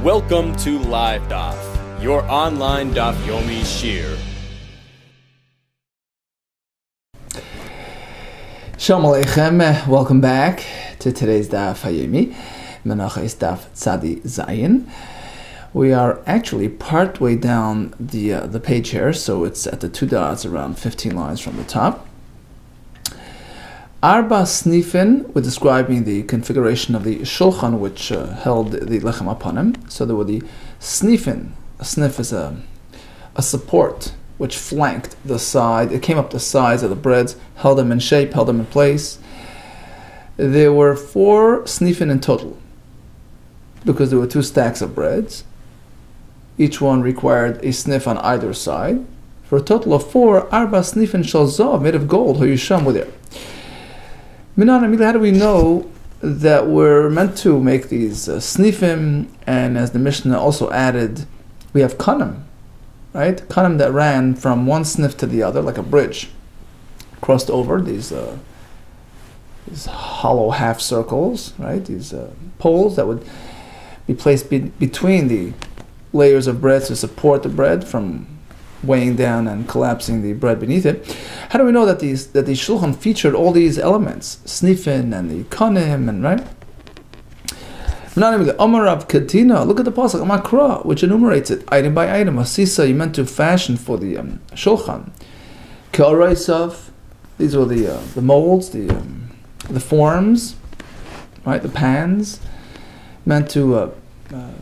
Welcome to LiveDaf, your online Daf Yomi Shir. Shalom Aleichem, welcome back to today's Daf Yomi, Menachos Daf Tzadi Zayin. We are actually partway down the page here, so it's at the two dots, around 15 lines from the top. Arba snifin, we're describing the configuration of the shulchan which held the lechem upon him. So there were the snifin. A snif is a support which flanked the side. It came up the sides of the breads, held them in shape, held them in place. There were 4 snifin in total, because there were 2 stacks of breads. Each one required a snif on either side. For a total of 4, arba snifin shel zav, made of gold, hoyisham, were there. How do we know that we're meant to make these snifim? And as the Mishnah also added, we have kanim, right? Kanim that ran from one snif to the other, like a bridge, crossed over these hollow half circles, right? These poles that would be placed between the layers of bread to support the bread from weighing down and collapsing the bread beneath it. How do we know that the shulchan featured all these elements, snifin and the kanim, and right? Amarav Katina, look at the pasuk Makra, which enumerates it item by item. Asisa, you meant to fashion for the shulchan. Ka'araisav, these were the molds, the forms, right? The pans meant to that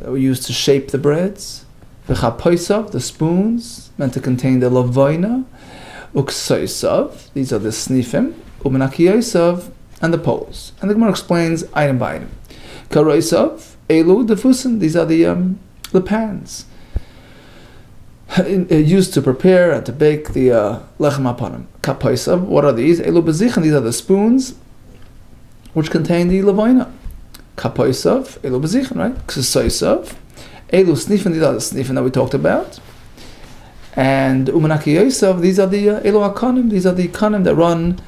were used to shape the breads. V'chapoisav, the spoons, meant to contain the lavoina. Uksoisav, these are the snifim. Umenakiyosav, and the poles. And the Gemara explains item by item. Karoisav, elu defusin, these are the pans used to prepare and to bake the lechem upon them. Kapoisav, what are these? Elu bezichan, these are the spoons which contain the lavoina. Kapoisav, elu bezichan, right? Ksoisav, elu snifin, these are the snifin that we talked about. And umenakiyosav, these are the elu akanim, these are the kanim that run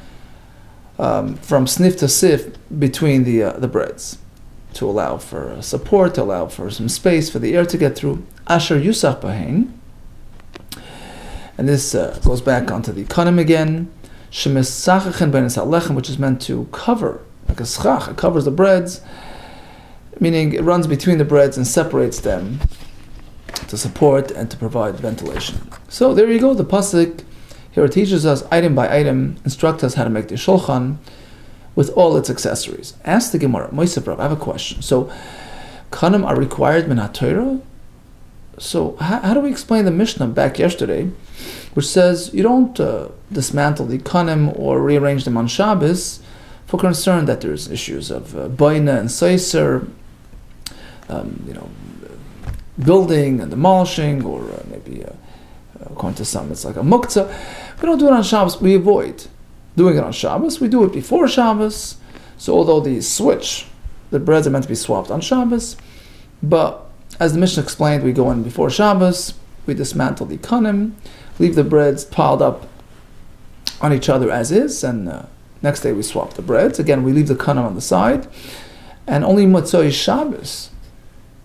from snif to sif between the breads, to allow for support, to allow for some space for the air to get through. Asher yusach bahein, and this goes back onto the kanim again. Shemisachachin ben lechem, which is meant to cover, like a schach, it covers the breads, meaning it runs between the breads and separates them to support and to provide ventilation. So there you go, the pasuk here teaches us item by item, instructs us how to make the shulchan with all its accessories. Ask the Gemara, Moisef Rav, I have a question. So, kanim are required menachos? So, how do we explain the Mishnah back yesterday, which says you don't dismantle the kanim or rearrange them on Shabbos for concern that there's issues of baina and seiser, building and demolishing, or maybe according to some it's like a muktzah. We don't do it on Shabbos. We avoid doing it on Shabbos. We do it before Shabbos. So although the breads are meant to be swapped on Shabbos, but as the Mishnah explained, we go in before Shabbos, we dismantle the kanim, leave the breads piled up on each other as is, and next day we swap the breads. Again, we leave the kanim on the side, and only Motzoi Shabbos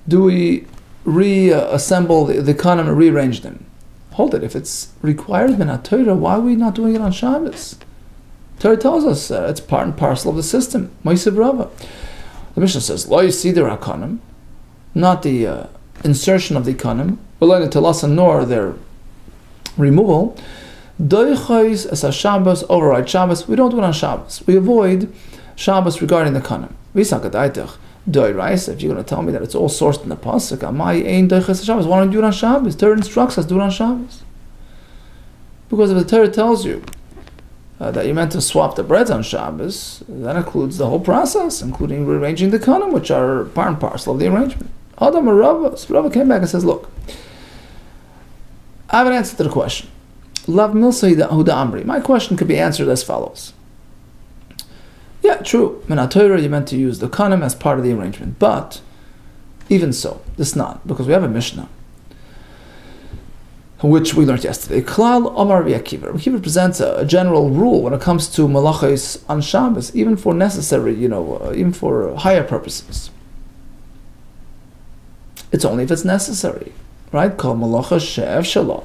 do we reassemble the kanim and rearrange them. Hold it, if it's required menachos, why are we not doing it on Shabbos? Torah tells us it's part and parcel of the system. Moisef Rava. The Mishnah says, Lo yisider hakanim, not the insertion of the kanim, nor their removal. Doichos as a Shabbos, override Shabbos. We don't do it on Shabbos. We avoid Shabbos regarding the kanim. Visakadaitach. If you're going to tell me that it's all sourced in the pasuk, why don't you do it on Shabbos? Torah instructs us to do it on Shabbos. Because if the Torah tells you that you're meant to swap the breads on Shabbos, that includes the whole process, including rearranging the kanim, which are part and parcel of the arrangement. Adam or Rava, so Rava came back and says, look, I have an answer to the question. Lav milsa huda amri. My question could be answered as follows. Yeah, true. Menachos, you're meant to use the kanim as part of the arrangement. But, even so, this is not, because we have a Mishnah, which we learned yesterday. Klal Omar Akiva. Akiva presents a general rule when it comes to malachos on Shabbos, even for necessary, even for higher purposes. It's only if it's necessary, right? Kol malacha she'ef shelo.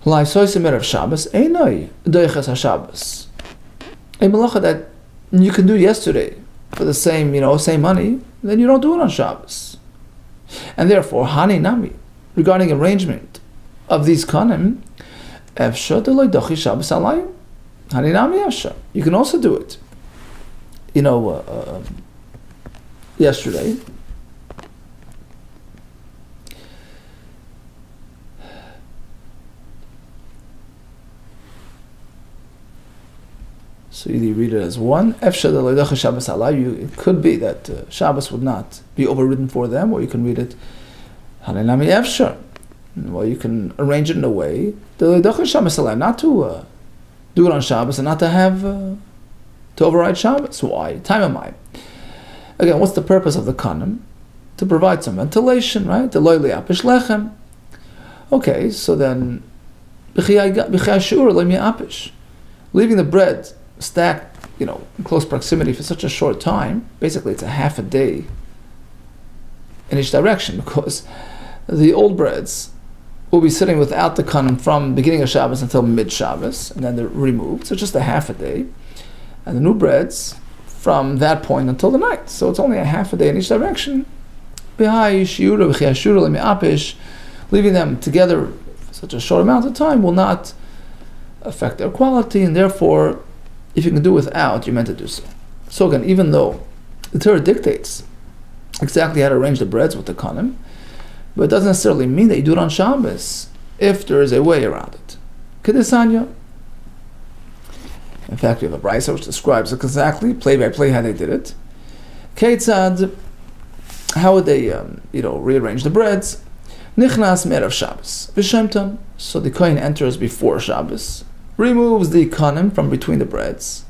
La'asos erev Shabbos einoi doiches haShabbos. A malacha that you can do yesterday for the same, same money, then you don't do it on Shabbos. And therefore, hani nami, regarding arrangement of these kanim, efsha deloy dochi Shabbos alayim. Hani nami efsha. You can also do it. Yesterday. So either you read it as one, it could be that Shabbos would not be overridden for them, or you can read it, well, you can arrange it in a way, not to do it on Shabbos and not to have, to override Shabbos. Why? Time am I? Again, what's the purpose of the kanim? To provide some ventilation, right? Okay, so then, leaving the bread stacked, in close proximity for such a short time, basically it's a half a day in each direction, because the old breads will be sitting without the kanim from beginning of Shabbos until mid-Shabbos, and then they're removed, so just a half a day. And the new breads from that point until the night, so it's only a half a day in each direction. Leaving them together for such a short amount of time will not affect their quality, and therefore, if you can do without, you're meant to do so. So again, even though the Torah dictates exactly how to arrange the breads with the kanim, but it doesn't necessarily mean that you do it on Shabbos if there is a way around it. Kedesanya. In fact, we have a brisa which describes exactly, play by play, how they did it. Keitzad, how would they, rearrange the breads? Nichnas me'erev Shabbos v'shemton. So the kohen enters before Shabbos, removes the kanim from between the breads,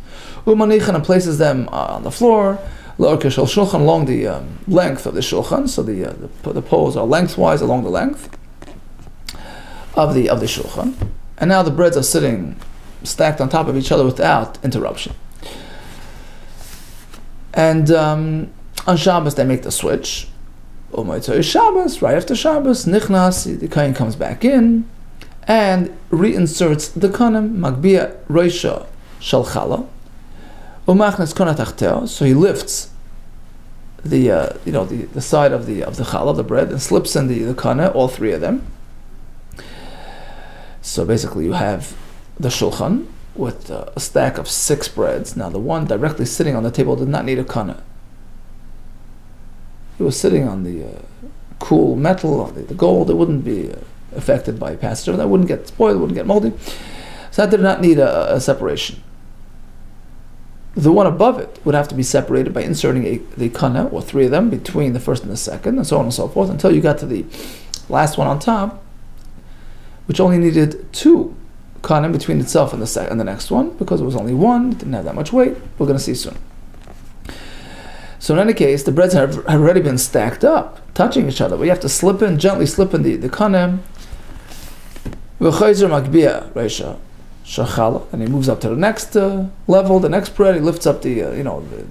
umanichan, and places them on the floor, la'orke shel shulchan, along the length of the shulchan. So the poles are lengthwise along the length of the shulchan, and now the breads are sitting stacked on top of each other without interruption. And on Shabbos they make the switch. Shabbos, right after Shabbos, nichnas, the kohen comes back in and reinserts the kanim, magbia roisha shel challah, umachnes kana tachteo. So he lifts the side of the challah, of the bread, and slips in the kana, all three of them. So basically, you have the shulchan with a stack of 6 breads. Now, the one directly sitting on the table did not need a kana. It was sitting on the cool metal, on the gold. It wouldn't be affected by passage. That wouldn't get spoiled, wouldn't get moldy. So that did not need a separation. The one above it would have to be separated by inserting the kana, or 3 of them, between the first and the second, and so on and so forth, until you got to the last one on top, which only needed 2 kana between itself and the next one, because it was only one, it didn't have that much weight. We're going to see soon. So in any case, the breads have already been stacked up, touching each other, but you have to gently slip in the kana, and he moves up to the next level, the next bread. He lifts up the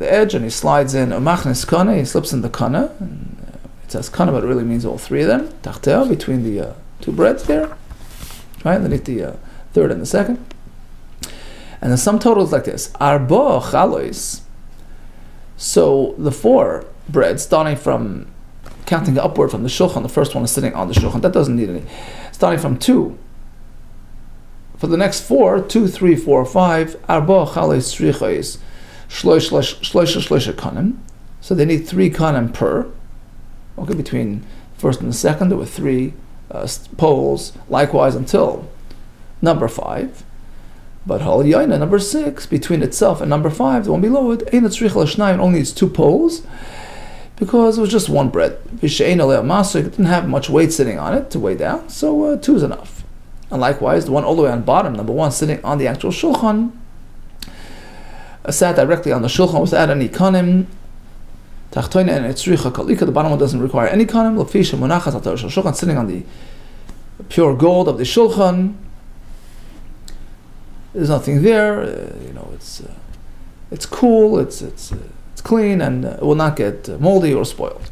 edge, and he slides in umachnes kana. He slips in the kana. It says kana, but it really means all 3 of them. Tachteo, between the 2 breads there, right underneath the third and the second. And the sum total is like this: arba chalois. So the 4 breads, starting from counting upward from the shulchan, the first one is sitting on the shulchan. That doesn't need any. Starting from 2. For the next 4, 2, 3, 4, 5, arba chalois tzrichos shloisha kanim. So they need 3 kanim per. Okay, between first and the second, there were 3 poles. Likewise until number 5. But hal yaina, number 6, between itself and number 5, the one below it, ein tzricha l'shnayim, only needs 2 poles, because it was just 1 bread. V'she'ein alei masuk, it didn't have much weight sitting on it to weigh down, so 2 is enough. And likewise, the one all the way on bottom, number 1, sitting on the actual shulchan, sat directly on the shulchan without any kanim. Tachtoina and tzricha kalika, the bottom one doesn't require any kanim. L'fisha Menachos al shulchan, sitting on the pure gold of the shulchan. There's nothing there. It's cool. It's clean, and it will not get moldy or spoiled.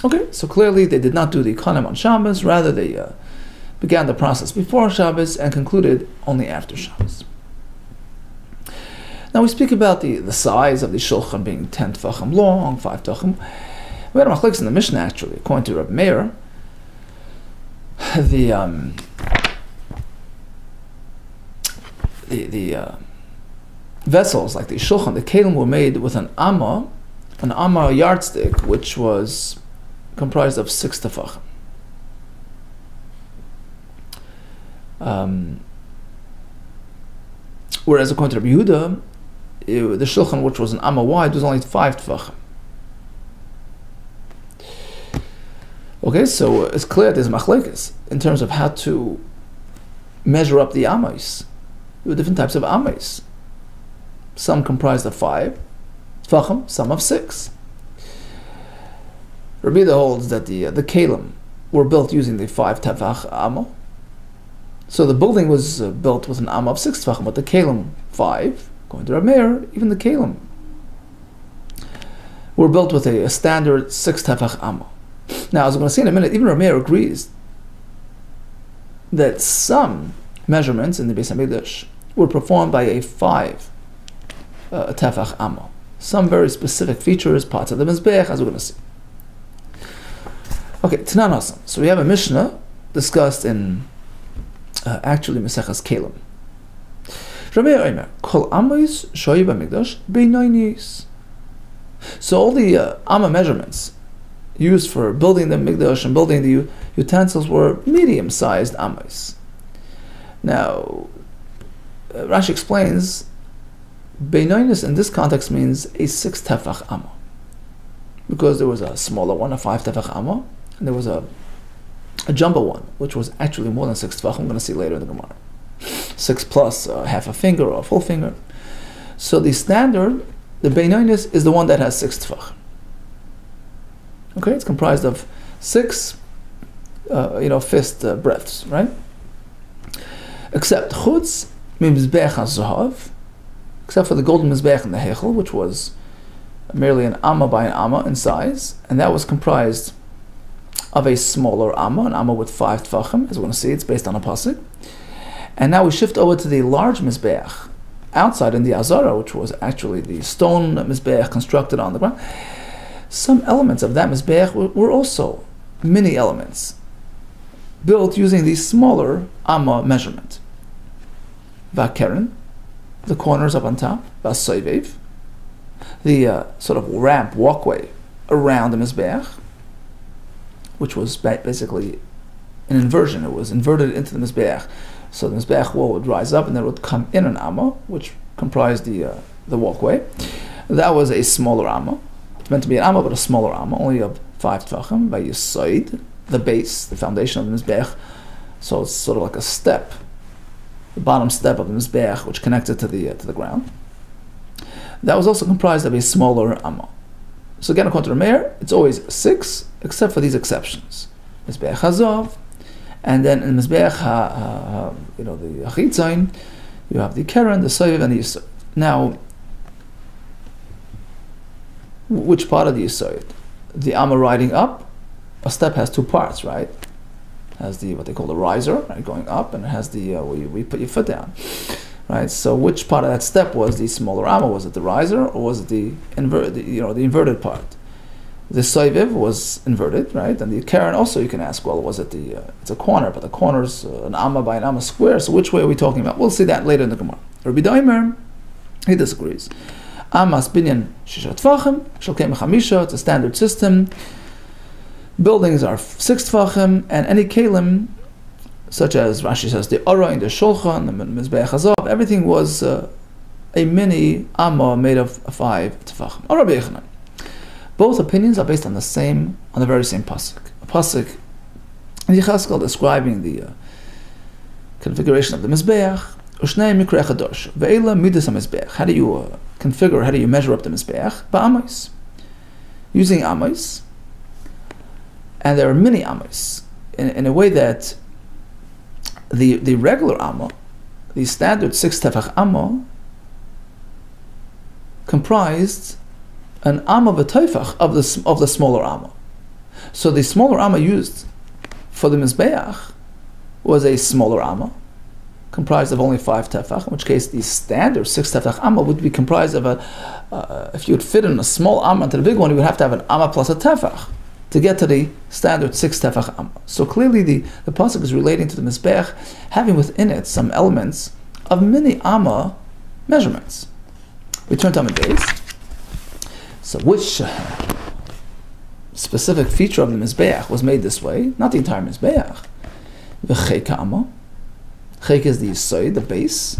Okay, so clearly they did not do the kanem on Shabbos, rather they began the process before Shabbos and concluded only after Shabbos. Now we speak about the size of the shulchan being 10 tefachim long, 5 tefachim. We had a machlokes in the Mishnah actually, according to Reb Meir. The vessels like the shulchan, the kelim, were made with an amma yardstick, which was comprised of 6 tefachim. Whereas according to Rabbi Yehuda, the shulchan, which was an amma wide, was only 5 tefachim. Okay, so it's clear there's machlekes in terms of how to measure up the ammos. There were different types of ammos. Some comprised of 5 tefachim, some of 6. Rabbi Yehuda holds that the kelim were built using the 5 tefach amma. So the building was built with an amma of 6 tefachim, but the kelim 5. Going to Reb Meir, even the kelim were built with a standard 6 tefach amma. Now, as we're going to see in a minute, even Reb Meir agrees that some measurements in the Beis HaMikdash were performed by a 5 tefach amma. Some very specific features, parts of the Mizbech, as we're going to see. Okay, Tanan Hasam. So we have a Mishnah discussed in actually Maseches Kelim. Reb Meir Omer, Kol Amos Shoyi BaMikdash Beinonis. So all the amma measurements used for building the Mikdash and building the utensils were medium-sized amos. Now, Rashi explains, Beinonis in this context means a 6 tefach amma, because there was a smaller one, a 5 tefach amma, and there was a jumbo one, which was actually more than 6 tefach. I'm going to see later in the Gemara. 6 plus half a finger or a full finger. So the standard, the Beinonis, is the one that has 6 tefach. Okay, it's comprised of 6, fist breadths, right? Except chutz mimizbech hazahav, except for the golden mizbech in the hechel, which was merely an amma by an amma in size, and that was comprised of a smaller amma, an amma with 5 tefachim, as we're going to see. It's based on a pasuk. And now we shift over to the large mizbech outside in the azara, which was actually the stone mizbech constructed on the ground. Some elements of that mizbech were also mini elements built using the smaller amma measurement. Vakeren, the corners up on top, vasoivev, the sort of ramp, walkway around the mizbech, which was basically an inversion. It was inverted into the mizbech. So the mizbech wall would rise up and then it would come in an amma, which comprised the walkway. That was a smaller amma. It's meant to be an amma, but a smaller amma, only of 5 tefachim, by yisoid, the base, the foundation of the mizbech. So it's sort of like a step, the bottom step of the mizbech, which connected to the ground. That was also comprised of a smaller amma. So again, according to Meir, it's always 6, except for these exceptions. Mizbech hazav, and then in Mizbech the achitzain, you have the keren, the soiv, and the yisoid. Now, which part of the yisoid? The amma riding up. A step has 2 parts, right? It has what they call the riser, right, going up, and it has the where you put your foot down, right? So which part of that step was the smaller amma? Was it the riser, or was it the inverted part? The soiviv was inverted, right? And the keren also, you can ask, well, was it it's a corner, but the corner's an amma by an amma square, so which way are we talking about? We'll see that later in the Gemara. Rabbi Daimer, he disagrees. Amas binyan shisha tefachim, shalkem chamisha, it's a standard system. Buildings are 6 tefachim, and any kelim, such as Rashi says, the aray, the shulchan, the mizbech hazav, everything was a mini amma made of 5 tefachim. Or Rabbi Yechanan. Both opinions are based on the very same pasuk. A pasuk in Yechazkel describing the configuration of the mizbeach. Ushnei mikrei chadosh ve'ela midas hamizbeach. How do you configure? How do you measure up the mizbeach? Ba'amos, using amos, and there are many amos in a way that the regular amma, the standard 6 tefach amma, comprised an amma v'toifach of the smaller amma. So the smaller amma used for the Mizbeach was a smaller amma, comprised of only 5 tefach, in which case the standard 6 tefach amma would be comprised of if you would fit in a small amma into the big one, you would have to have an amma plus a tefach to get to the standard 6 tefach amma. So clearly the pasuk is relating to the Mizbeach, having within it some elements of mini amma measurements. We turn to Amud Beis. So which specific feature of the Mizbeach was made this way? Not the entire Mizbeach. V'chek amma. Chek is the yesod, the base.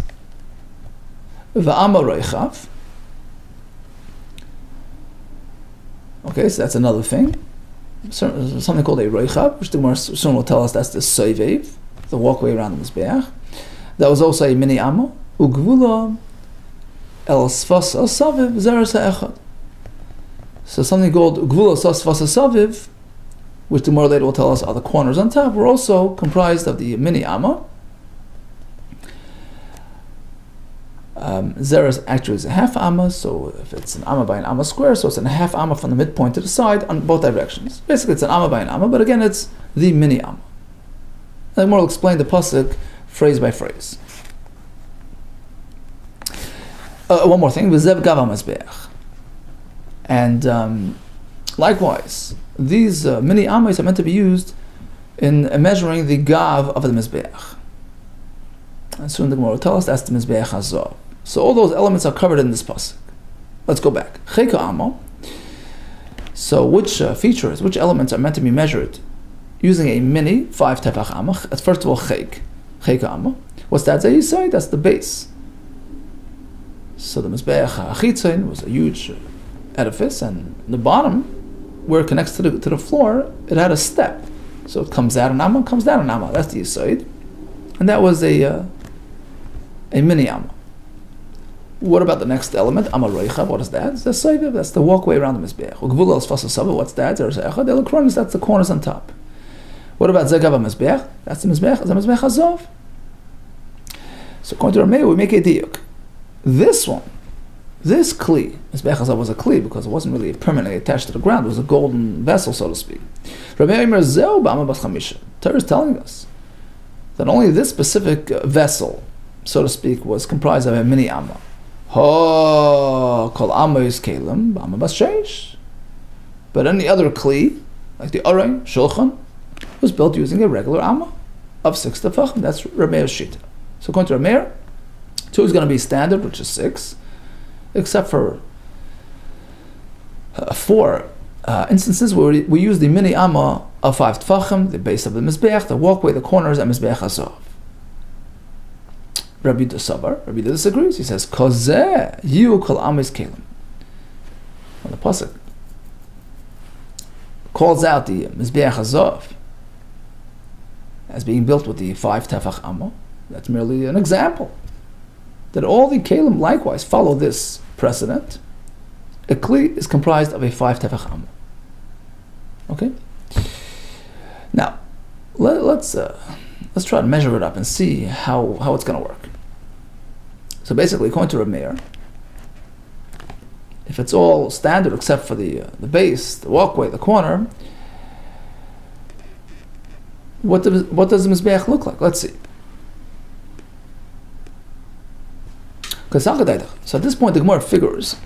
V'ama reichav. Okay, so that's another thing. Something called a reichav, which the Gemara soon will tell us that's the soivev, the walkway around the Mizbeach. That was also a mini amma. Ugvula el sfas asaviv zeres ha'echad. So something called Gvula Sasvasa Saviv, which the Gemara later will tell us are the corners on top, were also comprised of the mini amma. Zeres actually is a half amma, so if it's an amma by an amma square, so it's a half amma from the midpoint to the side on both directions. Basically, it's an amma by an amma, but again, it's the mini amma. And the Gemara will explain the pasuk phrase by phrase. One more thing, V'zev Gav HaMizbeach. And likewise, these mini amas are meant to be used in measuring the gav of the Mizbeach. And soon the Gemara will tell us that's the Mizbeach Hazav. So all those elements are covered in this pasuk. Let's go back. Cheka amma. So which features, which elements are meant to be measured using a mini 5 tefach amma? First of all, cheka amma. What's that? That's the base. So the Mizbeach Achitzin was a huge edifice, and the bottom, where it connects to the floor, it had a step. So it comes out an amma, comes down an amma. That's the yesod. And that was a mini amma. What about the next element? Amma reicha, what is that? It's the soivev, that's the walkway around the Mizbeach. Ugvula sfasa saviv, what's that? There's echad, elokronis, that's the corners on top. What about zegav Mizbeach? That's the Mizbeach, the Mizbeach Hazav. So according to Rameh, we make a diuk. This one, this kli, Mizbeach Hazav was a kli because it wasn't really permanently attached to the ground. It was a golden vessel, so to speak. Rabbi Eimer Zeu b'ama bas chamisha. Torah is telling us that only this specific vessel, so to speak, was comprised of a mini amma. Ho kol amma is kelim b'ama bas sheish. But any other kli, like the arei, shulchan, was built using a regular amma of 6 tefachim. That's Rameir's shita. So according to Rameir, 2 is going to be standard, which is 6. Except for 4 instances where we use the mini amma of 5 tefachim, the base of the Mizbeach, the walkway, the corners, and Mizbeach Hazav. Rabbi Yehuda disagrees. He says, Kozeh yu kol amis kelim. When the pasuk calls out the Mizbeach Hazav as being built with the 5 tefach amma, that's merely an example that all the kelim likewise follow this precedent. A kli is comprised of a 5 tefach amma. Okay. Now, let's try to measure it up and see how it's going to work. So basically, according to Reb Meir, if it's all standard except for the base, the walkway, the corner, what does the Mizbeach look like? Let's see. So at this point, the Gemara figures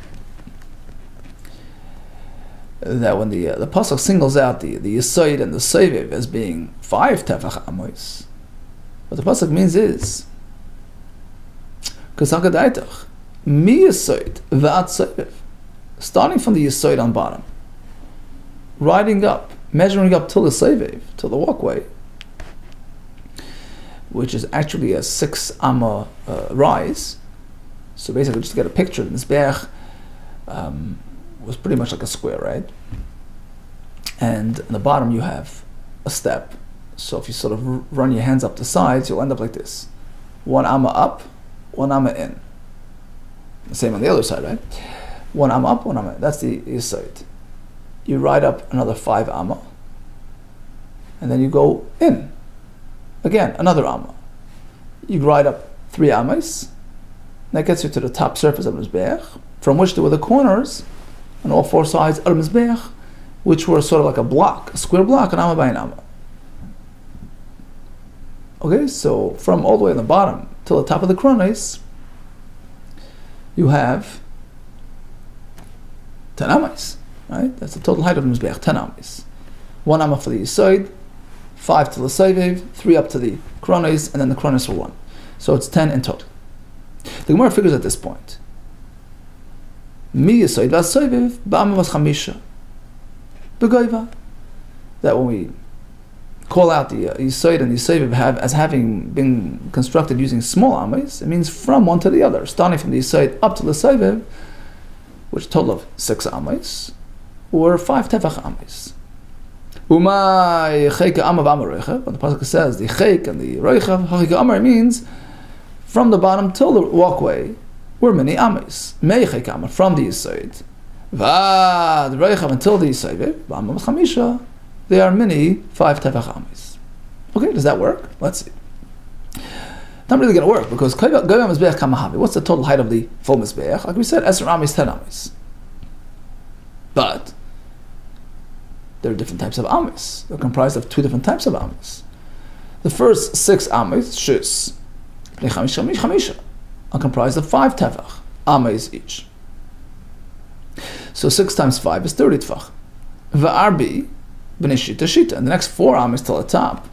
that when the pasuk singles out the yesod and the soivev as being 5 tefach amos, what the pasuk means is mi yesod v'at soivev, starting from the yesod on bottom, riding up, measuring up till the soivev, till the walkway, which is actually a 6 amma rise. So basically, just to get a picture, the Mizbeach was pretty much like a square, right? And on the bottom you have a step. So if you sort of run your hands up the sides, you'll end up like this. 1 amma up, 1 amma in. The same on the other side, right? 1 amma up, 1 amma in. That's the yesod. You ride up another 5 amma, and then you go in. Again, another amma. You ride up 3 ammas. That gets you to the top surface of the Mizbeach, from which there were the corners on all 4 sides of the Mizbeach, which were sort of like a block, a square block, an amma by an amma. Okay, so from all the way on the bottom till the top of the kronos, you have 10 amas, right? That's the total height of the mizbeach, 10 amas. 1 amma for the yisoid, 5 to the sovev, 3 up to the kronos, and then the kronos for 1. So it's 10 in total. The Gemara figures at this point. Mi yisoid v'asovev ba'ama v'chamisha. B'goiva. That when we call out the yisoid and the sovev as having been constructed using small amas, it means from one to the other, starting from the yisoid up to the sovev, which is a total of 6 amas, or 5 tefach amas. Umay chayka ama v'ama when the pasuk says the chayk and the roicha, chayka amar means from the bottom till the walkway were many amas. Mei chayka ama from the yisoid, va the roicha until the yisoid, v'ama v'chamisha, there are many 5 tefach amas. Okay, does that work? Let's see. Not really going to work because goyim mizbeach kamahavi. What's the total height of the full mizbeach? Like we said, esr amas, 10 amas. But there are different types of amas. They're comprised of 2 different types of amas. The first 6 amas, shus, are comprised of 5 tefach amas each. So 6 times 5 is 30 tefach. Va'arbi b'neshita shita, and the next 4 amas till the top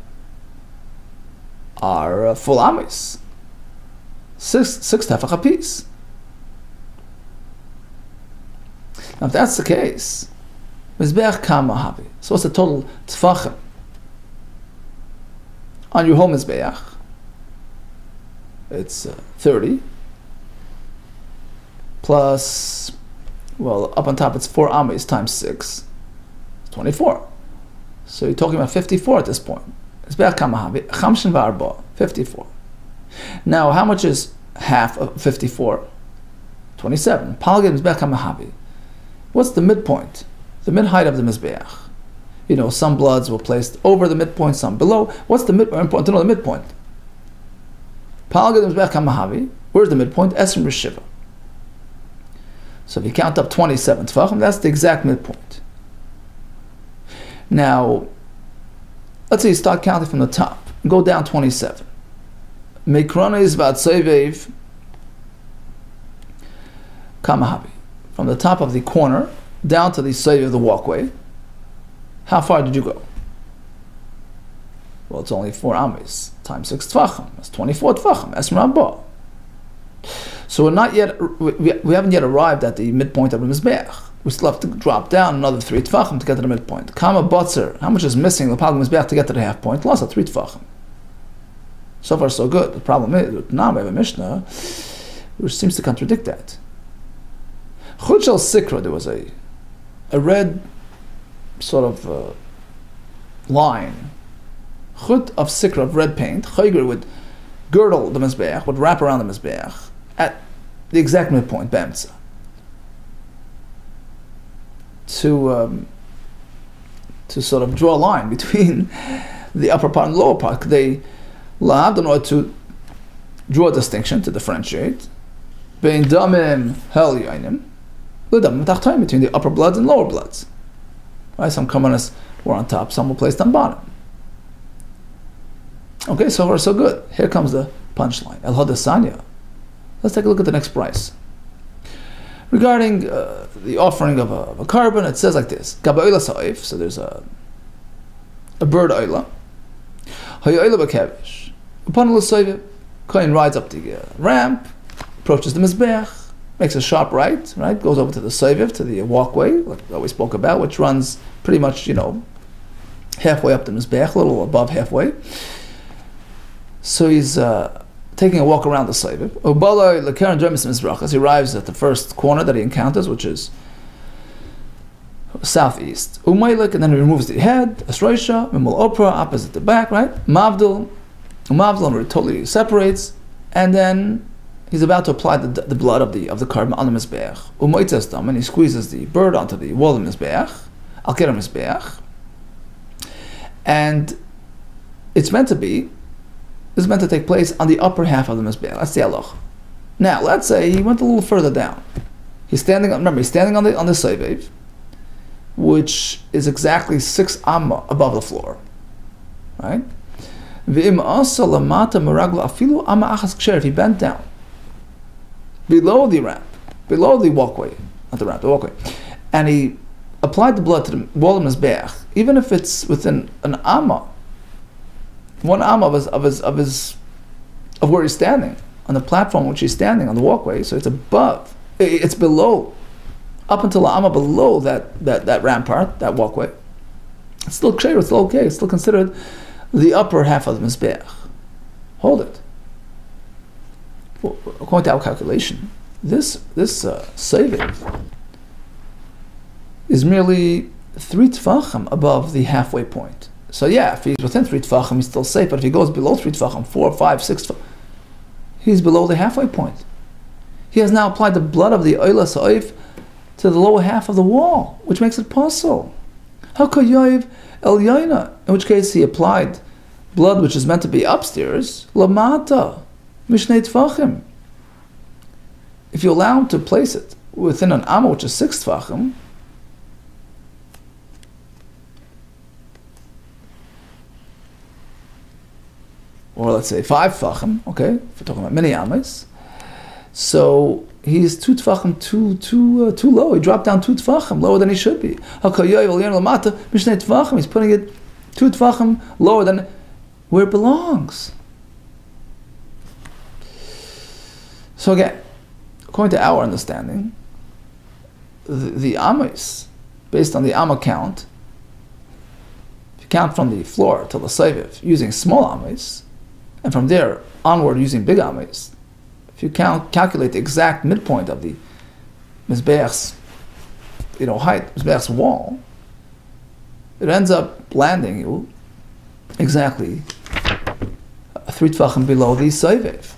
are full amas. 6 tefach apiece. Now, if that's the case, mizbeach kama havi. So what's the total tefachim on your whole mizbeach? It's 30 plus, well, up on top it's 4 amas times 6. It's 24. So you're talking about 54 at this point. Mizbeach kama havi, chamshin v'arba, 54. Now, how much is half of 54? 27. Palgid mizbeach kama havi. What's the midpoint? The mid-height of the mizbeach. You know, some bloods were placed over the midpoint, some below. What's the midpoint? Important to know the midpoint. Palgad mizbeach kamahavi. Where's the midpoint? Esrim b'shiva. So if you count up 27 tefachim, that's the exact midpoint. Now, let's say you start counting from the top and go down 27. Mekronis v'atsovev kamahavi. From the top of the corner down to the side of the walkway, how far did you go? Well, it's only 4 amas times 6 tefachim. That's 24 tefachim. Esrim rabba. So we're not yet. We haven't yet arrived at the midpoint of the mizbeach. We still have to drop down another 3 tefachim to get to the midpoint. Kama botzer. How much is missing the palg mizbeach to get to the half point? Lost at 3 tefachim. So far, so good. The problem is now we have a mishnah which seems to contradict that. Chut shel sikra, there was a red sort of line. Chut of sikra, of red paint. Chayger would girdle the mizbeach, would wrap around the mizbeach at the exact midpoint, b'emtza. To sort of draw a line between the upper part and the lower part. They lahavd in order to draw a distinction, to differentiate. Bein damim hel yainim. Between the upper bloods and lower bloods. Right? Some korbanos were on top, some were placed on bottom. Okay, so far so good. Here comes the punchline. El Hodesanya. Let's take a look at the next price. Regarding the offering of a carbon, it says like this. So there's a bird oila. Upon the Kohen rides up the ramp, approaches the mizbeach, makes a sharp right, goes over to the sovev, to the walkway, like we spoke about, which runs pretty much, halfway up the mizbeach, a little above halfway. So he's taking a walk around the sovev. As he arrives at the first corner that he encounters, which is southeast. And then he removes the head, asroisha, mimul opra, opposite the back, right? Mavdil, where it totally separates, and then he's about to apply the blood of the carbon on the mizbeach. And he squeezes the bird onto the wall of the mizbeach, al kera mizbeach, and it's meant to take place on the upper half of the mizbeach. That's the halach. Now, let's say he went a little further down. He's standing on the sovev, which is exactly 6 amma above the floor, right? If he bent down below the ramp, below the walkway, not the ramp, the walkway, and he applied the blood to the wall of Mizbeach, even if it's within an amma, 1 amma of where he's standing, on the platform which he's standing, on the walkway, so it's below, up until an amma below that rampart, that walkway, it's still ksher, it's still okay, it's still considered the upper half of the Mizbeach. Hold it. Well, according to our calculation, this saving is merely 3 tefachim above the halfway point. So yeah, if he's within 3 tefachim, he's still safe, but if he goes below 3 tefachim, 4, 5, 6 tefachim, he's below the halfway point. He has now applied the blood of the oila sa'if to the lower half of the wall, which makes it possible. HaKayoiv el yaina, in which case he applied blood which is meant to be upstairs, lamata, mishnei tefachim. If you allow him to place it within an amma which is 6 tefachim, or let's say 5 tefachim, okay, if we're talking about many ammas, so he's 2 tefachim too low. He dropped down 2 tefachim lower than he should be. He's putting it 2 tefachim lower than where it belongs. So again, according to our understanding, the ammas, based on the amma count, if you count from the floor to the seviv using small ammas, and from there onward using big ammas, if you calculate the exact midpoint of the Mizbeach's height, Mizbeach's wall, it ends up landing you exactly 3 tefachim below the seviv.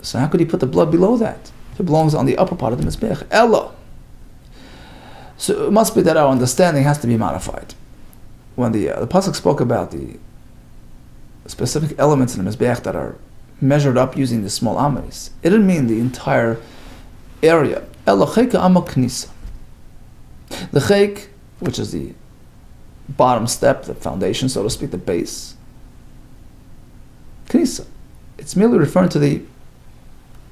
So how could he put the blood below that? If it belongs on the upper part of the Mizbeach. Ella. So it must be that our understanding has to be modified. When the pasuk spoke about the specific elements in the Mizbeach that are measured up using the small ammas, it didn't mean the entire area. Ella cheka amma knisa. The chek, which is the bottom step, the foundation, so to speak, the base, knisa, it's merely referring to the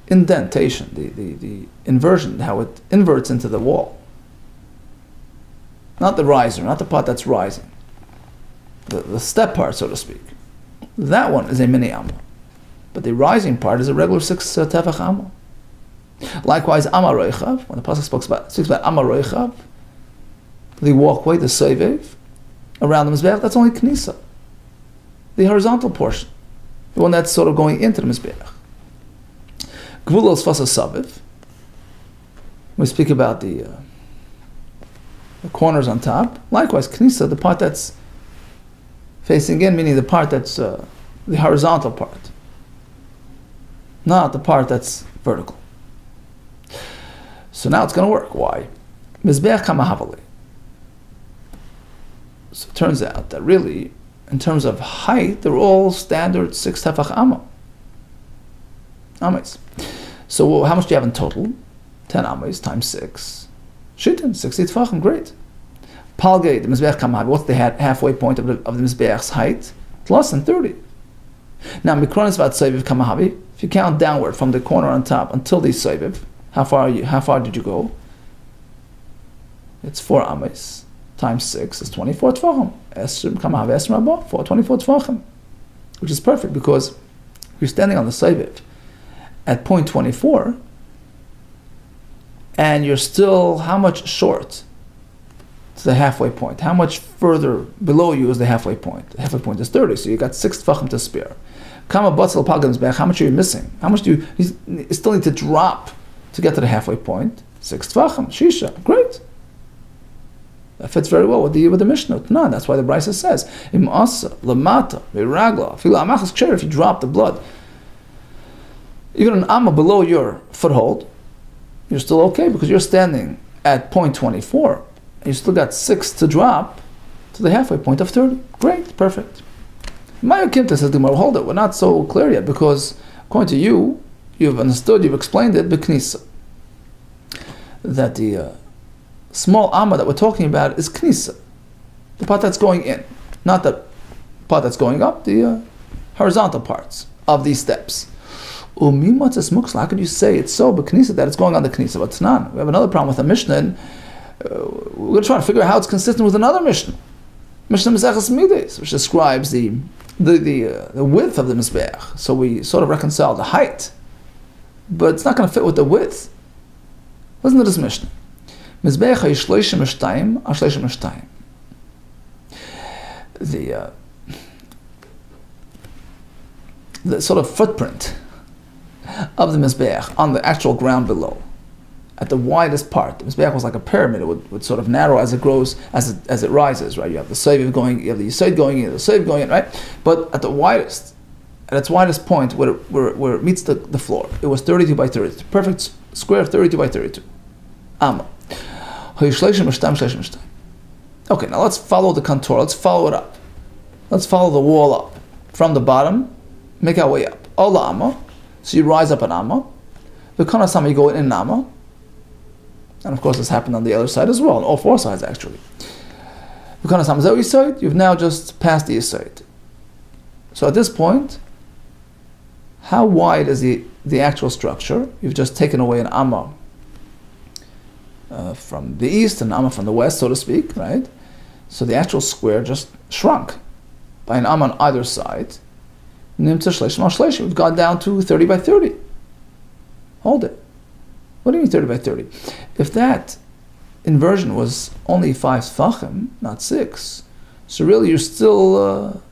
indentation, the inversion, how it inverts into the wall. Not the riser, not the part that's rising. The step part, so to speak. That one is a mini amma. But the rising part is a regular 6 tefach amma. Likewise, amma roichav, when the pasuk speaks about amma roichav, the walkway, the seviv, around the Mizbeach, that's only knisa. The horizontal portion. The one that's sort of going into the Mizbeach. Gvulos fasa saviv. We speak about the corners on top. Likewise, knisa, the part that's facing in, meaning the part that's the horizontal part, not the part that's vertical. So now it's going to work. Why? Mizbeach kamahavali. So it turns out that really, in terms of height, they're all standard 6 tefach amma. Ammas. So how much do you have in total? 10 ammas times 6. Shittin, 60 tefachim, great. Palgate, the Mizbeach kamahavali, what's the halfway point of the Mizbeach's height? It's less than 30. Now, mikronis vat seviv kamahavi, if you count downward from the corner on top until the seviv, how far did you go? It's 4 ammas times 6 is 24 tefachim. Esrim kamahavi esrim abba, 24 tefachim, which is perfect because you're standing on the seviv at point 24, and you're still how much short to the halfway point? How much further below you is the halfway point? The halfway point is 30, so you got 6 tefachim to spare. Kama batzal pagams back. How much are you missing? How much do you still need to drop to get to the halfway point? 6 tefachim, shisha, great. That fits very well with the Mishnah. No, that's why the Brisa says, Im asa, lamata, miragla, fila amachas ksher, if you drop the blood, even an amma below your foothold, you're still okay because you're standing at point 24. You still got 6 to drop to the halfway point of 30. Great, perfect. Maya Kimta says, hold it, we're not so clear yet because according to you, you've understood, you've explained it, b'knisa, that small amma that we're talking about is knisa, the part that's going in, not the part that's going up, the horizontal parts of these steps. How could you say it's so, but knisa, that it's going on the knisa? But it's not. We have another problem with the Mishnah, and we're going to try to figure out how it's consistent with another Mishnah. Mishnah Meseches Midas, which describes the width of the Mizbeach. So we sort of reconcile the height, but it's not going to fit with the width. Listen to this Mishnah. Mizbeach ha-yishleishim mishtayim, ha-shleishim mishtayim. The sort of footprint of the Mizbeach on the actual ground below, at the widest part. The Mizbeach was like a pyramid. It would sort of narrow as it grows, as it rises, right? You have the Seiv going, you have the Yisod going in, the Seiv going in, right? But at the widest, at its widest point, where it meets the floor, it was 32 by 32. Perfect square of 32 by 32. Amma. Okay, now let's follow the contour. Let's follow it up. Let's follow the wall up. From the bottom, make our way up. Ola Amma. So you rise up an Amma. The Kanasama, you go in an Amma. And of course, this happened on the other side as well, on all four sides actually. The Kanasama is that Yisod. You've now just passed the Yisod. So at this point, how wide is the actual structure? You've just taken away an Amma from the east and Amma from the west, so to speak, right? So the actual square just shrunk by an Amma on either side. We've gone down to 30 by 30. Hold it. What do you mean 30 by 30? If that inversion was only 5 tefachim, not 6, so really you're still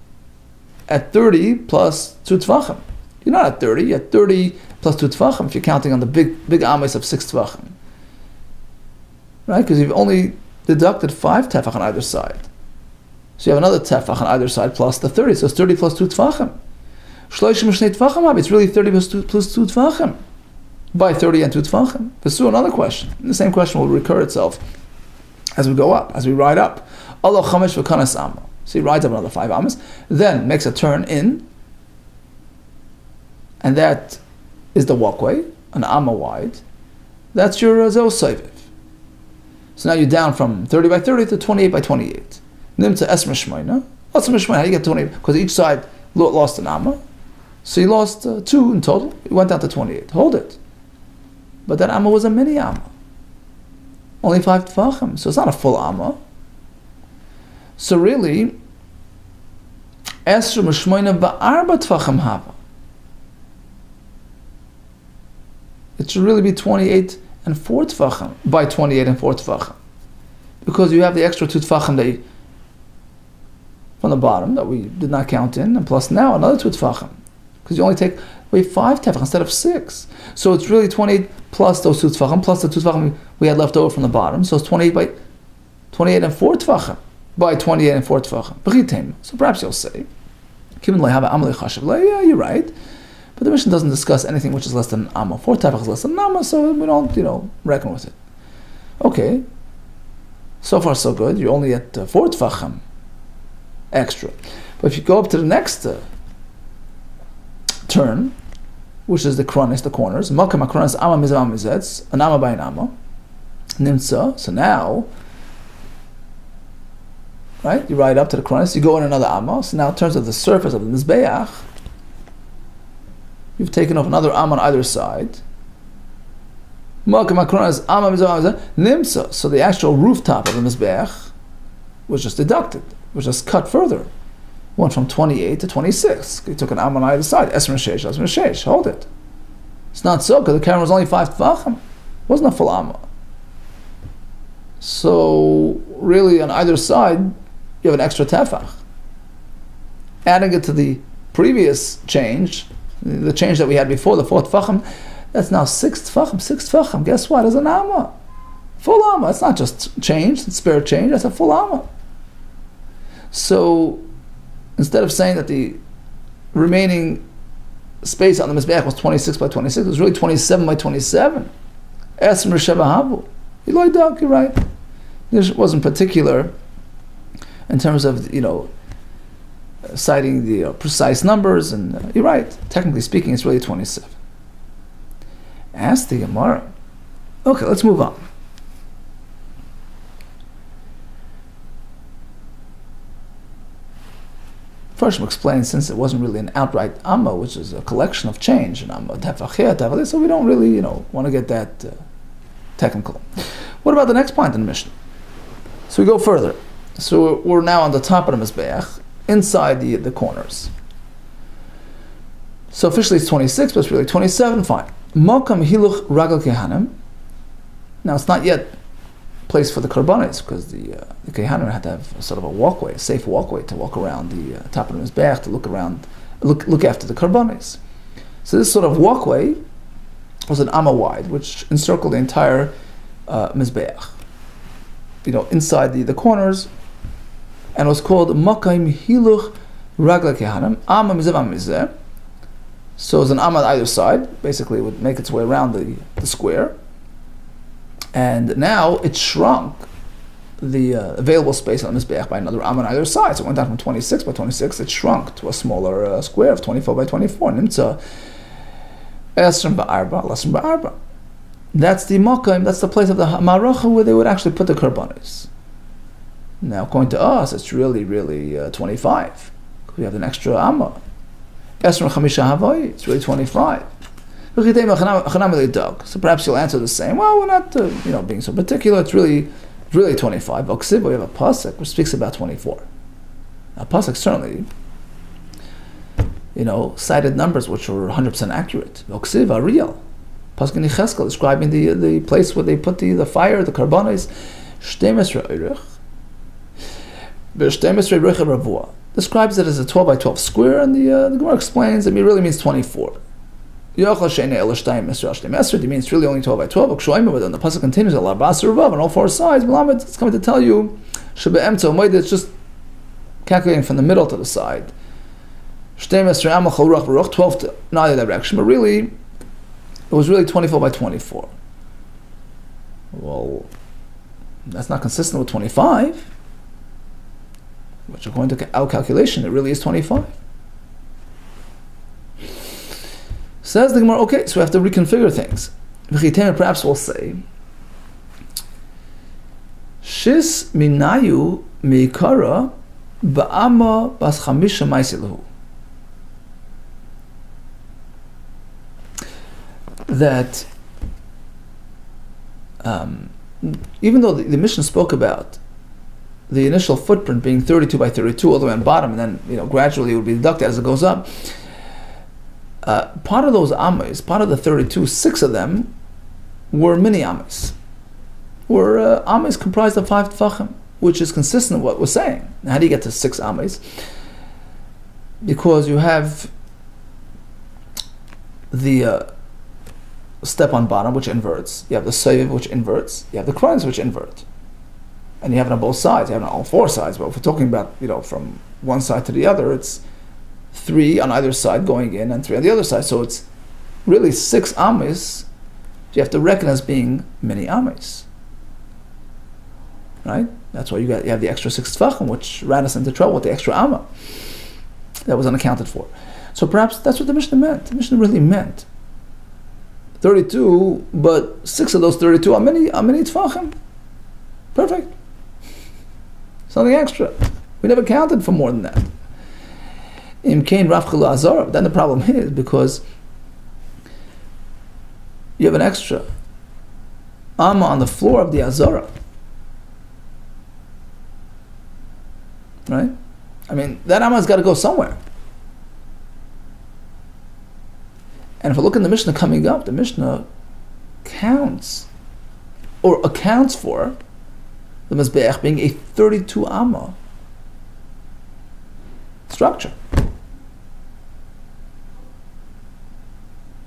at 30 plus 2 tefachim. You're not at 30, you're at 30 plus 2 tefachim if you're counting on the big ames of 6 tefachim. Right? Because you've only deducted 5 tefach on either side. So you have another tefach on either side plus the 30, so it's 30 plus 2 tefachim. It's really 30 plus 2 tefachim. By 30 and 2 tefachim. Pursue another question. And the same question will recur itself as we go up, as we ride up. Allah chamesh v'kanas amma. So he rides up another 5 amas, then makes a turn in, and that is the walkway, an amma wide. That's your zeh soiviv. So now you're down from 30 by 30 to 28 by 28. Nimtza esmer shmoina. What's esmer shmoina? How do you get 28? Because each side lost an amma. So you lost 2 in total. You went down to 28. Hold it. But that amma was a mini amma. Only 5 tefachim. So it's not a full amma. So really, esru mishmoina ba'arba tefachim hava. It should really be 28 and 4 tefachim by 28 and 4 tefachim. Because you have the extra 2 tefachim from the bottom that we did not count in, and plus now another 2 tefachim. Because you only take away 5 tefach instead of 6. So it's really 28 plus those 2 tefachim, plus the 2 tefachim we had left over from the bottom. So it's 28 and 4 tefachim by 28 and 4 tefachim. So perhaps you'll say, yeah, you're right. But the Mishnah doesn't discuss anything which is less than amma. 4 tefach is less than amma, so we don't, reckon with it. Okay. So far so good. You're only at 4 tefachim extra. But if you go up to the next turn, which is the kronis, the corners, makam akronis amma mizam mizetz, an amma by an amma, nimtza. So now, right, you ride up to the kronis, you go in another amma. So now in terms of the surface of the mizbeach, you've taken off another amma on either side. Makam akronis amma mizam mizetz, nimtza. So the actual rooftop of the mizbeach was just deducted, was just cut further. Went from 28 to 26. You took an amma on either side. Esmer sheish. Hold it. It's not so, because the camera was only 5 tefachim. It wasn't a full amma. So, really, on either side, you have an extra tefach. Adding it to the previous change, the change that we had before, the 4 tefachim, that's now 6 tefachim. 6 tefachim. Guess what? It's an amma. Full amma. It's not just change, it's spare change. That's a full amma. So, instead of saying that the remaining space on the mizbeach was 26 by 26, it was really 27 by 27. Esmer sheva havu. You're right. This wasn't particular in terms of, citing the precise numbers, and you're right. Technically speaking, it's really 27. Ask the Gemara. Okay, let's move on. First, explains since it wasn't really an outright amma, which is a collection of change, an amma tefachia, tefachia, so we don't really, want to get that technical. What about the next point in the Mishnah? So we go further. So we're now on the top of the mizbeach, inside the corners. So officially it's 26, but it's really 27. Fine. Makam hiluch ragal kehanim. Now it's not yet place for the karbanis, because the kehanim had to have sort of a walkway, a safe walkway to walk around the top of the mizbeach to look around, look after the karbanis. So this sort of walkway was an amma wide, which encircled the entire mizbeach. Inside the corners, and it was called Makaim Hiluch Ragla Kehanim Amma Mizeh Amma Mizeh. So it was an amma on either side. Basically, it would make its way around the square. And now it shrunk the available space on the Mizbeach by another amma on either side. So it went down from 26 by 26. It shrunk to a smaller square of 24 by 24. Nimtza Esrim Ba'arba, Lesrim Ba'arba. That's the Makaim, that's the place of the Maracha where they would actually put the Karbanis. Now, according to us, it's really 25. We have an extra amma. Esrim Chamisha Havai, it's really 25. So perhaps you'll answer the same. Well, we're not, being so particular. It's really 25. Oksiv, we have a pasuk which speaks about 24. Now, pasuk certainly, cited numbers which were 100% accurate. Oksiv are real. Pasuk in Yecheskel describing the place where they put the fire, the karbanos. Shtemesre oirich. B'shtemesre oirich ravua. Describes it as a 12 by 12 square, and the Gemara explains it really means 24. Yochel she'nei el shtemesre al shtemesre. It means really only 12 by 12. But then the pasuk continues al arba'asar ravav on all four sides. It's coming to tell you shebe'emtza u'moed. It's just calculating from the middle to the side. Shtemesre amal chol ruach v'ruach, 12 to in either direction, but really. It was really 24 by 24. Well, that's not consistent with 25. Which according to our calculation, it really is 25. Says the Gemara, okay, so we have to reconfigure things. Perhaps we'll say, Shis minayu miikara ba'ama bas chamisha maisilahu. That even though the Mishnah spoke about the initial footprint being 32 by 32 all the way on bottom, and then gradually it would be deducted as it goes up, part of those amas, part of the 32, 6 of them were mini amas, were amas comprised of 5 tefachim, which is consistent with what we're saying. Now, how do you get to 6 amas? Because you have the step on bottom, which inverts. You have the soiv, which inverts. You have the kroins, which invert. And you have it on both sides. You have it on all 4 sides. But if we're talking about, from one side to the other, it's 3 on either side going in and 3 on the other side. So it's really 6 amis. You have to reckon as being many amis. Right? That's why you have the extra 6 tefachim, which ran us into trouble with the extra amma. That was unaccounted for. So perhaps that's what the Mishnah meant. The Mishnah really meant 32, but 6 of those 32 are many tefachim. Perfect. Something extra. We never counted for more than that. Imkain rafchelu azara. Then the problem is because you have an extra amma on the floor of the azara. Right? That amma has got to go somewhere. And if we look in the Mishnah coming up, the Mishnah counts or accounts for the Mizbeach being a 32 amma structure.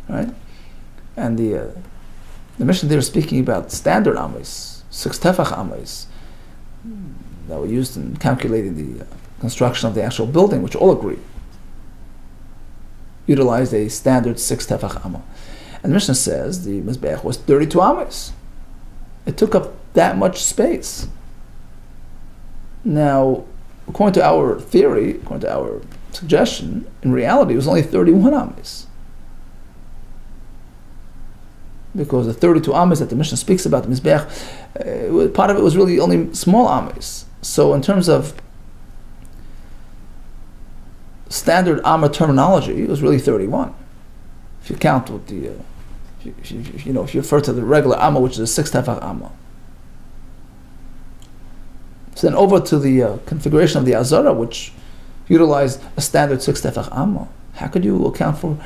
Right? And the Mishnah there is speaking about standard ammas, 6 tefach ammas that were used in calculating the construction of the actual building, which all agree utilized a standard 6 tefach amma. And the Mishnah says the Mizbeach was 32 ammas. It took up that much space. Now, according to our theory, according to our suggestion, in reality it was only 31 ammas. Because the 32 ammas that the Mishnah speaks about, the Mizbeach, part of it was really only small ammas. So in terms of standard Amma terminology, it was really 31. If you count with the, if you refer to the regular Amma, which is a 6 tefach Amma. So then over to the configuration of the Azara, which utilized a standard 6 tefach Amma. How could you account for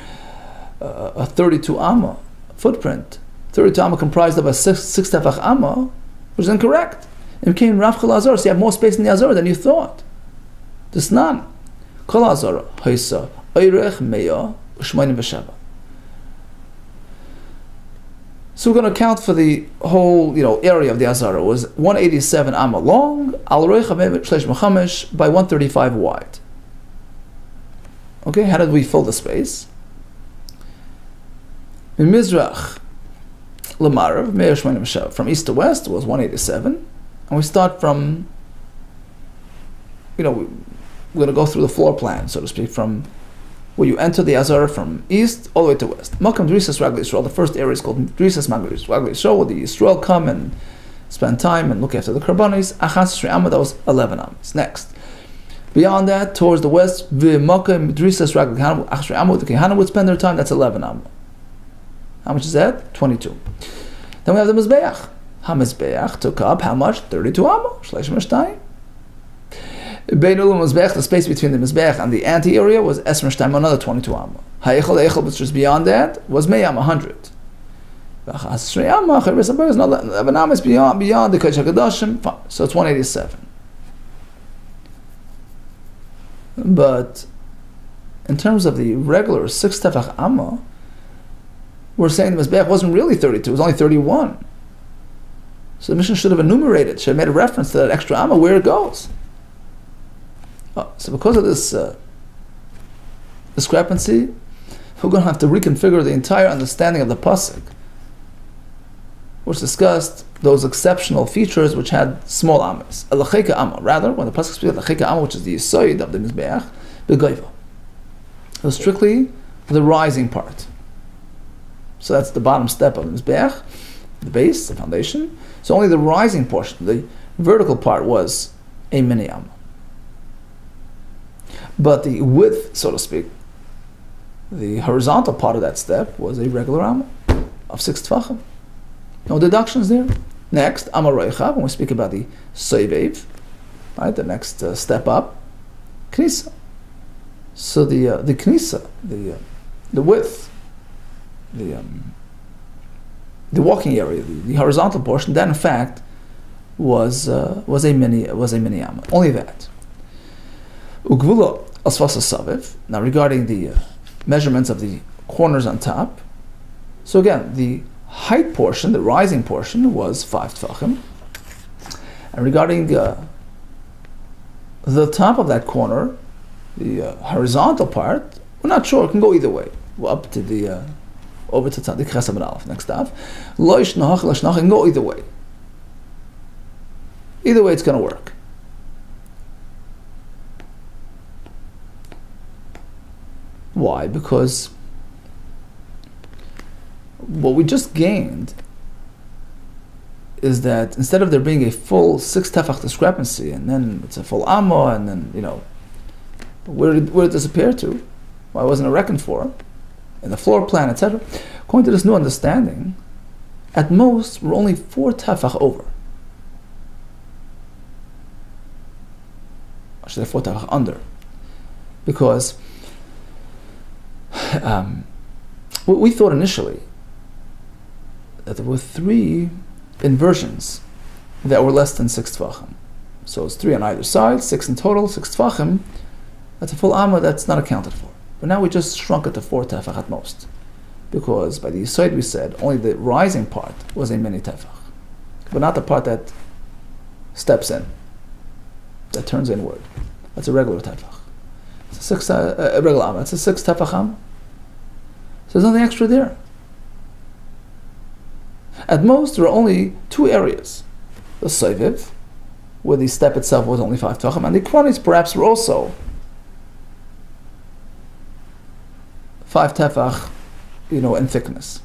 a 32 Amma footprint? 32 Amma comprised of a 6 tefach Amma, which is incorrect. It became Rav Chol Azara, so you have more space in the Azara than you thought. There's none. Kol Azara, Haisa, Eirech, Meya, Ushmanim V'Sheva. So we're going to account for the whole, area of the Azara. It was 187 Amma long, Al Reicha Shleish Mechamesh by 135 wide. Okay, how did we fill the space? In Mizrach, Lamarav, Meir Shmanim V'Sheva. From east to west was 187, and we start from, we're going to go through the floor plan, so to speak, from where you enter the Azara from east all the way to west. Makam Drisas Ragli Yisrael, the first area is called Drisas Ragli Yisrael, where the Yisrael come and spend time and look after the Karbanis. Achas Shri Amma, that was 11 Ammas. Next. Beyond that, towards the west, Makam Drisas Ragli Kahana, Achas Amma, the Kahana would spend their time, that's 11 Amma. How much is that? 22. Then we have the Mizbeach. HaMizbeach took up how much? 32 Amma. Shleish Meshtayim. The space between the Mizbeach and the ante area was Esmer Shtaim, another 22 Amma. Ha'echel, which was beyond that, was Meyam, 100. V'achas Amma, Cheres Abayos, 11 Amma is beyond the Kodesh HaKadoshim, so it's 187. But in terms of the regular 6 tefach Amma, we're saying the Mizbeach wasn't really 32, it was only 31. So the Mishnah should have enumerated, should have made a reference to that extra Amma, where it goes. So because of this discrepancy, we're going to have to reconfigure the entire understanding of the pasuk, which discussed those exceptional features which had small ammas. Elacheka amma. Rather, when the pasuk speaks of elacheka amma, which is the yisoid of the mizbeach, begoiva. It was strictly the rising part. So that's the bottom step of the mizbeach, the base, the foundation. So only the rising portion, the vertical part, was a mini amma. But the width, so to speak, the horizontal part of that step was a regular amma of 6 tefachim. No deductions there. Next, amma reicha, when we speak about the soivev, right, the next step up, knisa. So the knisa, the width, the walking area, the horizontal portion, that in fact was a mini amma. Only that. Ugvula asfasa saviv. Now regarding the measurements of the corners on top, so again, the height portion, the rising portion, was 5 tefachim. And regarding the top of that corner, the horizontal part, we're not sure, it can go either way. We're up to the, over to the Chesed Aleph, next half. Lo yishnach, it can go either way. Either way it's going to work. Why? Because what we just gained is that instead of there being a full 6 tefach discrepancy, and then it's a full amma, and then, where did it disappear to? Why wasn't it reckoned for? In the floor plan, etc. According to this new understanding, at most, we're only 4 tefach over. I should say 4 tefach under. Because we thought initially that there were 3 inversions that were less than 6 tefachim. So it's 3 on either side, 6 in total, 6 tefachim. That's a full amma that's not accounted for. But now we just shrunk it to 4 tefach at most. Because by the side we said only the rising part was a mini tefach. But not the part that steps in, that turns inward. That's a regular tefach. It's a regular amma. It's a 6 tefach amma. So there's nothing extra there. At most, there are only 2 areas. The soiviv, where the step itself was only 5 tefachim, and the quantities perhaps were also 5 tefach, in thickness.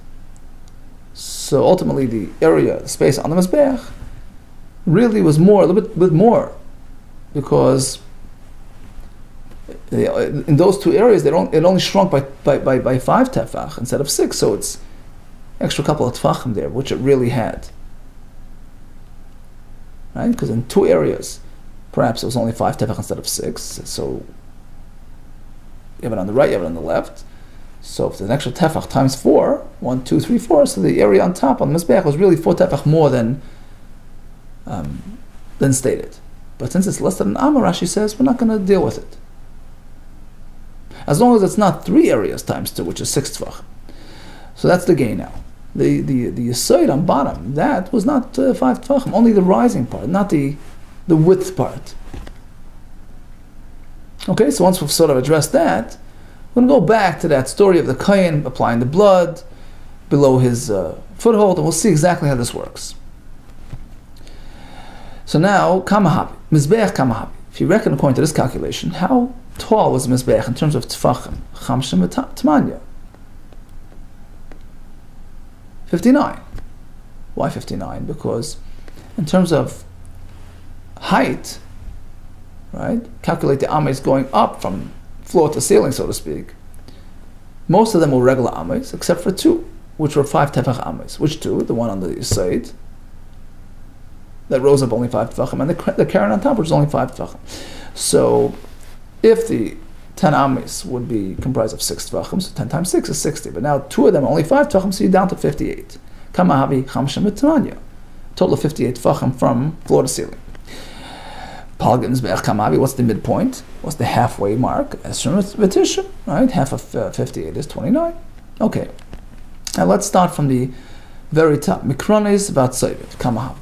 So ultimately, the area, the space on the mizbeach, really was more, a little bit more, because In those two areas, it only shrunk by 5 tefach instead of 6, so it's extra couple of tefachim there, which it really had. Right? Because in two areas, perhaps it was only 5 tefach instead of 6, so you have it on the right, you have it on the left. So if there's an extra tefach times 4, 1, 2, 3, 4, so the area on top on the Mizbeach was really 4 tefach more than stated. But since it's less than an amma, Rashi says, we're not going to deal with it. As long as it's not 3 areas times 2, which is 6 tefach. So that's the gain now. The yesod on bottom, that was not 5 tefachim, only the rising part, not the width part. Okay, so once we've sort of addressed that, we're going to go back to that story of the kohen applying the blood below his foothold, and we'll see exactly how this works. So now, kamahabi, mizbeach kamahabi. If you reckon according to this calculation, how tall was mizbeach in terms of tefachim? Chamshim v'tamanya. 59. Why 59? Because in terms of height, right, calculate the ames going up from floor to ceiling, so to speak. Most of them were regular ames, except for 2, which were 5 tefach ames. Which 2? The one on the side that rose up only 5 tefachim, and the karen on top, which is only 5 tefachim. So, if the 10 ames would be comprised of 6 tefachim, so 10 times 6 is 60. But now 2 of them are only 5 tefachim, so you're down to 58. Kamahavi chamshem v'tamanya. Total of 58 tefachim from floor to ceiling. Palgans be'ech kamavi, what's the midpoint? What's the halfway mark? Esrim v'tishim, right? Half of 58 is 29. Okay. Now let's start from the very top. Mikrones v'atzoyvet, kamahavu.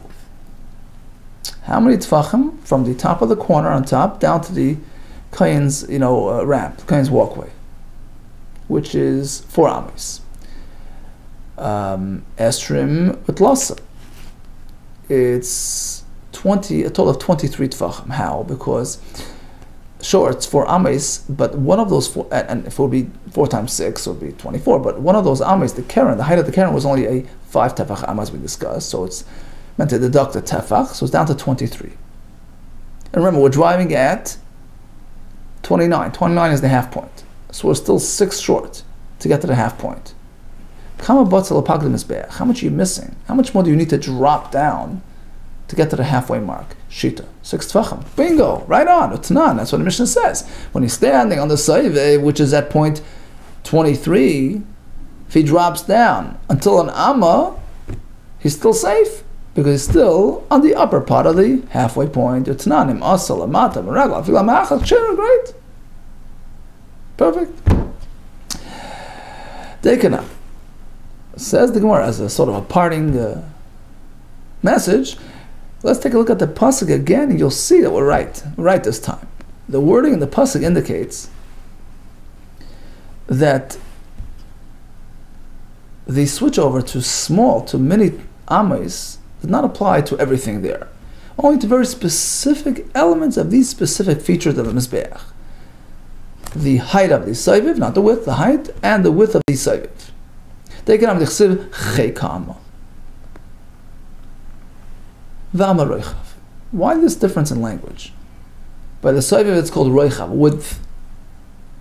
How many tefachim from the top of the corner on top down to the kohen's, ramp, kohen's walkway, which is 4 ames. Esrim v'tlasa. It's a total of 23 tefachim. How? Because sure, it's 4 ames, but one of those 4, and if it would be 4 times 6, it would be 24. But one of those ames, the height of the keren was only a 5 tefach am, as we discussed. So it's meant to deduct a tefach, so it's down to 23. And remember, we're driving at 29. 29 is the half point. So we're still 6 short to get to the half point. How much are you missing? How much more do you need to drop down to get to the halfway mark? Shita, 6 tefachim. Bingo, right on. Utnan, that's what the Mishnah says. When he's standing on the Saive, which is at point 23, if he drops down until an amma, he's still safe, because he's still on the upper part of the halfway point. Utnanim, asal, amata, maragla, fila ma'achal, great. Perfect. Dekana. Says the Gemara as a sort of a parting message. Let's take a look at the pasuk again, and you'll see that we're right. We're right this time. The wording in the pasuk indicates that the switch over to many ames does not apply to everything there, only to very specific elements of these specific features of the mizbeach. The height of the saiviv, not the width, the height and the width of the saiviv. Why this difference in language? By the saiviv it's called roichav, width,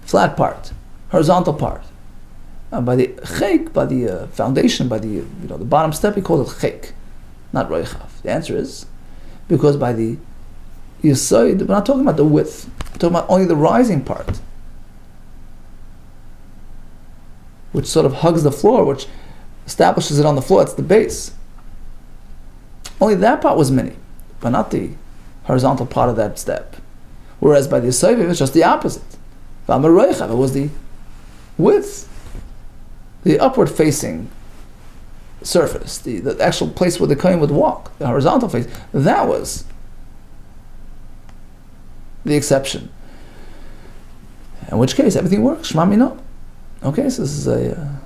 flat part, horizontal part. By the chek, by the foundation, by the the bottom step, we call it chek, not roichav. The answer is because by the yesod, we're not talking about the width, we're talking about only the rising part, which sort of hugs the floor, which establishes it on the floor. It's the base. Only that part was mini, but not the horizontal part of that step. Whereas by the Yisayviv, it's just the opposite. It was the width, the upward facing surface, the actual place where the kohen would walk, the horizontal face. That was the exception. In which case, everything works. Shema mino. Okay, so this is a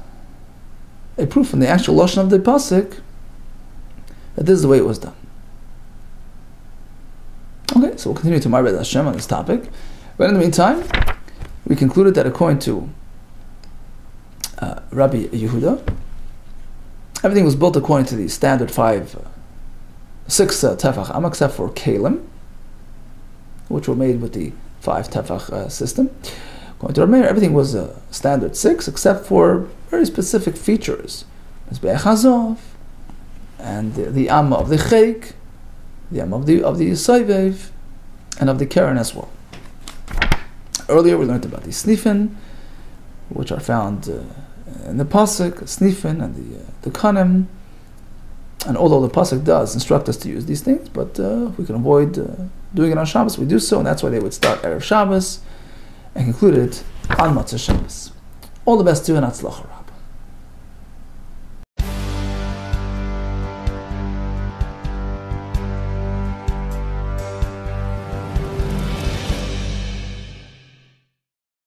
proof from the actual lashon of the pasuk that this is the way it was done. Okay, so we'll continue tomorrow with Hashem on this topic. But in the meantime, we concluded that according to Rabbi Yehuda, everything was built according to the standard 6 tefach am, except for kalim, which were made with the 5 tefach system. According to Rameir, everything was a standard 6, except for very specific features. Mizbeach Hazov, and the Amma of the Cheik, the Amma of the Yisayvev, and of the Karen as well. Earlier we learned about the Snifin, which are found in the Pasuk, Snifin and the Kanem. And although the Pasuk does instruct us to use these things, but if we can avoid doing it on Shabbos, we do so, and that's why they would start Erev Shabbos and conclude it on Matzah Shabbos. All the best to you, and Hatzlacha.